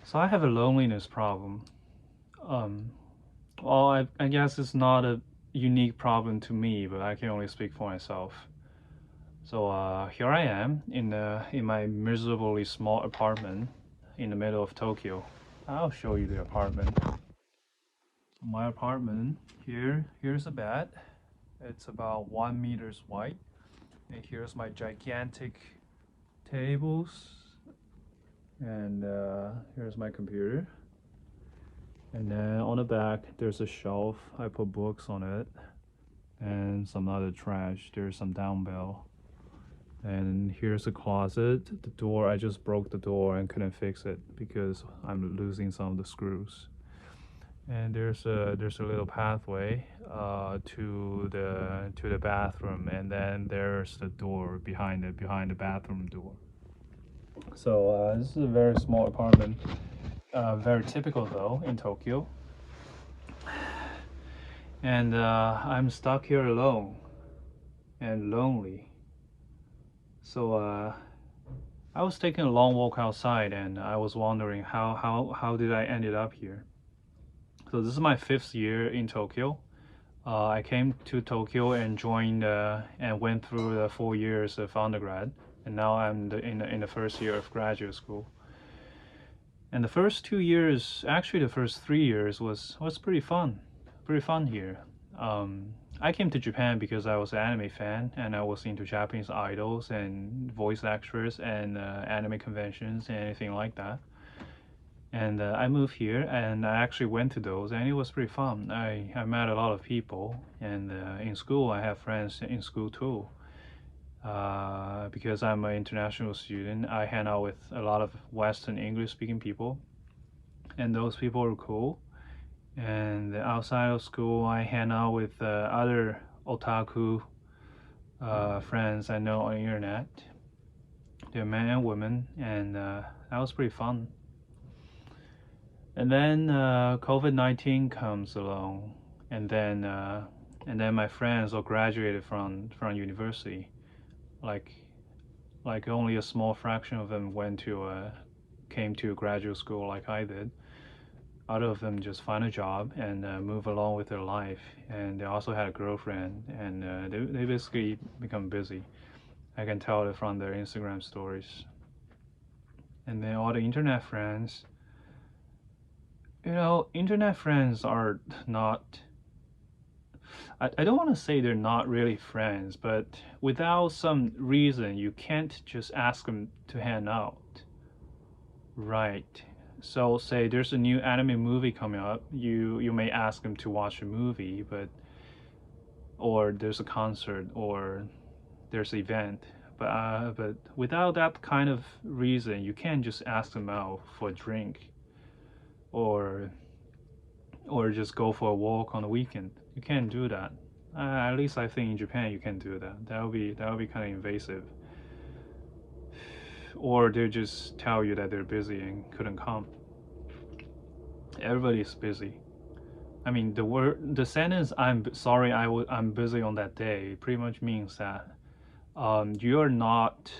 So I have a loneliness problem. Um, well, I guess it's not a unique problem to me, but I can only speak for myself. So here I am in my miserably small apartment in the middle of Tokyo. I'll show you the apartment. My apartment here's a bed. It's about 1 meters wide. And here's my gigantic tables. And here's my computer. And then on the back, there's a shelf. I put books on it and some other trash. There's some dumbbell. And here's a closet. The door, I just broke the door and couldn't fix it because I'm losing some of the screws. And there's a little pathway to the bathroom, and then there's the door behind the bathroom door. So this is a very small apartment. Very typical though in Tokyo. And I'm stuck here alone and lonely. So I was taking a long walk outside, and I was wondering how did I ended up here. So this is my 5th year in Tokyo. I came to Tokyo and joined and went through the 4 years of undergrad, and now I'm in the first year of graduate school. And the first 2 years, actually the first 3 years was pretty fun here. I came to Japan because I was an anime fan and I was into Japanese idols and voice actors and anime conventions and anything like that. And I moved here and I actually went to those and it was pretty fun. I met a lot of people, and in school I have friends in school too. Because I'm an international student, I hang out with a lot of Western English speaking people, and those people are cool. And outside of school, I hang out with other otaku friends I know on the internet. They're men and women, and that was pretty fun. And then COVID-19 comes along, and then my friends all graduated from university. Like only a small fraction of them came to graduate school like I did. Other of them just find a job and move along with their life, and they also had a girlfriend, and they basically become busy. I can tell it from their Instagram stories. And then all the internet friends, internet friends are not. I don't want to say they're not really friends, but without some reason, you can't just ask them to hang out. Right. So say there's a new anime movie coming up, you may ask them to watch a movie, or there's a concert or there's an event, but without that kind of reason, you can't just ask them out for a drink or just go for a walk on the weekend. You can't do that. At least I think in Japan you can do that. That would be kind of invasive. Or they just tell you that they're busy and couldn't come. Everybody's busy. I mean, the sentence "I'm sorry, I'm busy on that day" pretty much means that you're not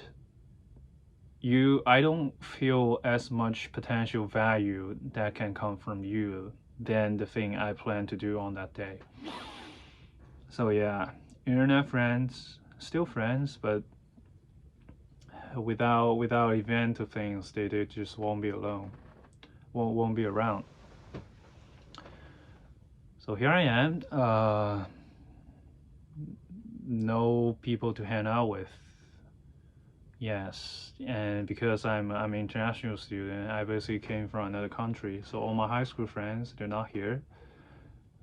you. I don't feel as much potential value that can come from you than the thing I plan to do on that day. So yeah, internet friends, still friends, but without event or things, they just won't be alone, won't be around. So here I am. No people to hang out with. Yes, and because I'm an international student, I basically came from another country. So all my high school friends, they're not here.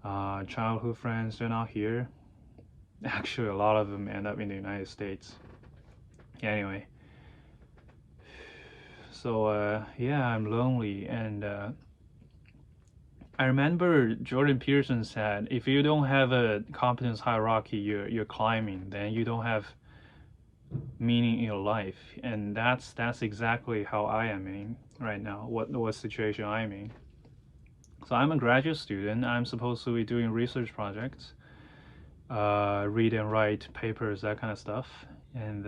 Childhood friends, they're not here. Actually, a lot of them end up in the United States. Anyway, so yeah, I'm lonely, and I remember Jordan Peterson said, if you don't have a competence hierarchy, you're climbing, then you don't have meaning in your life, and that's exactly how I am in right now. What situation I'm in. So I'm a graduate student. I'm supposed to be doing research projects, read and write papers, that kind of stuff, and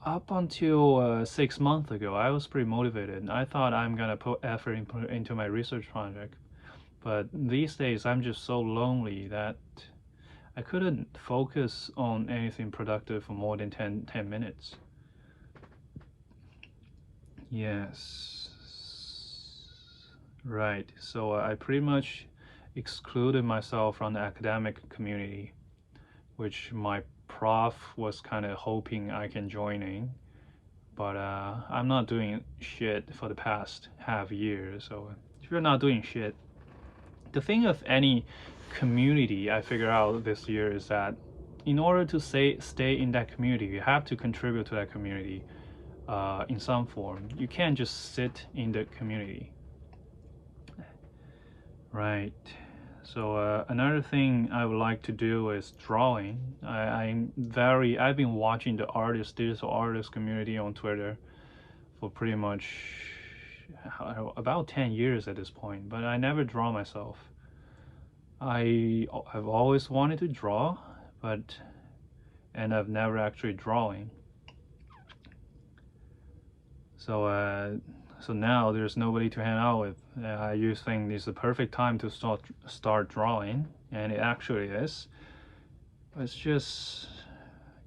up until 6 months ago, I was pretty motivated. I thought I'm gonna put effort into my research project, but these days I'm just so lonely that I couldn't focus on anything productive for more than 10 minutes. Yes. Right. So I pretty much excluded myself from the academic community, which my prof was kind of hoping I can join in. But I'm not doing shit for the past half year. So if you're not doing shit, the thing of any community I figured out this year is that in order to stay in that community, you have to contribute to that community in some form. You can't just sit in the community. Right. So another thing I would like to do is drawing. I've been watching the digital artist community on Twitter for pretty much about 10 years at this point, but I never draw myself. I've always wanted to draw, and I've never actually drawing. So now there's nobody to hang out with. I just think this is the perfect time to start drawing, and it actually is. It's just,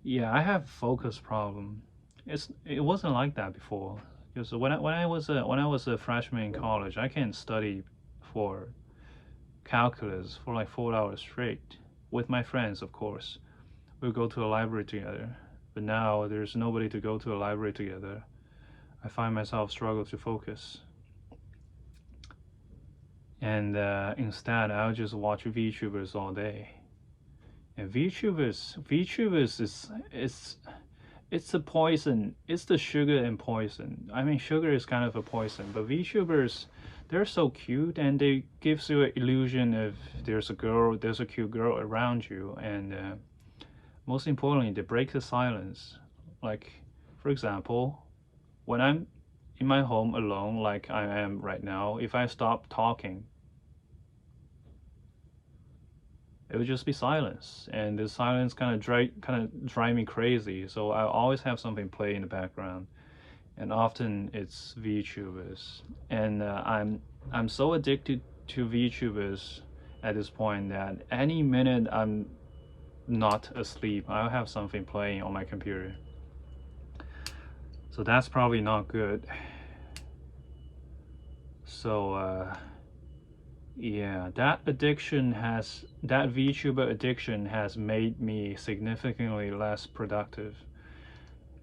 yeah, I have focus problem. It wasn't like that before. Because when I was a freshman in college, I can study for calculus for like 4 hours straight with my friends, of course. We'll go to a library together. But now there's nobody to go to a library together. I find myself struggle to focus. And instead, I'll just watch VTubers all day. And VTubers it's a poison. It's the sugar and poison. I mean, sugar is kind of a poison, but VTubers, they're so cute and they gives you an illusion of there's a cute girl around you, and most importantly, they break the silence. Like, for example, when I'm in my home alone, like I am right now, if I stop talking, it would just be silence, and the silence kind of drive me crazy. So I always have something play in the background, and often it's VTubers, and I'm so addicted to VTubers at this point that any minute I'm not asleep, I'll have something playing on my computer. So that's probably not good. So yeah, that VTuber addiction has made me significantly less productive,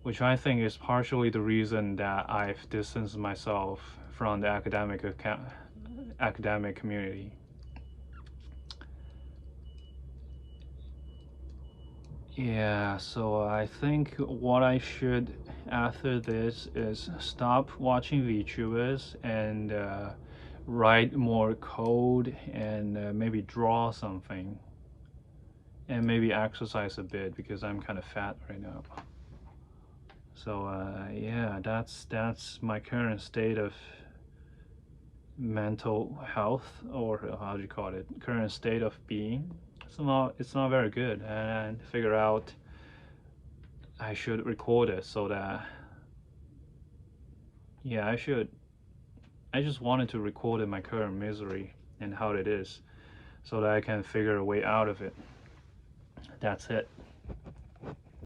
which I think is partially the reason that I've distanced myself from the academic community. Yeah, so I think what I should after this is stop watching VTubers and write more code and maybe draw something and maybe exercise a bit because I'm kind of fat right now. So yeah, that's my current state of mental health, or how do you call it, current state of being. It's not very good, and figure out I should record it so that, yeah, I just wanted to record my current misery and how it is so that I can figure a way out of it. That's it.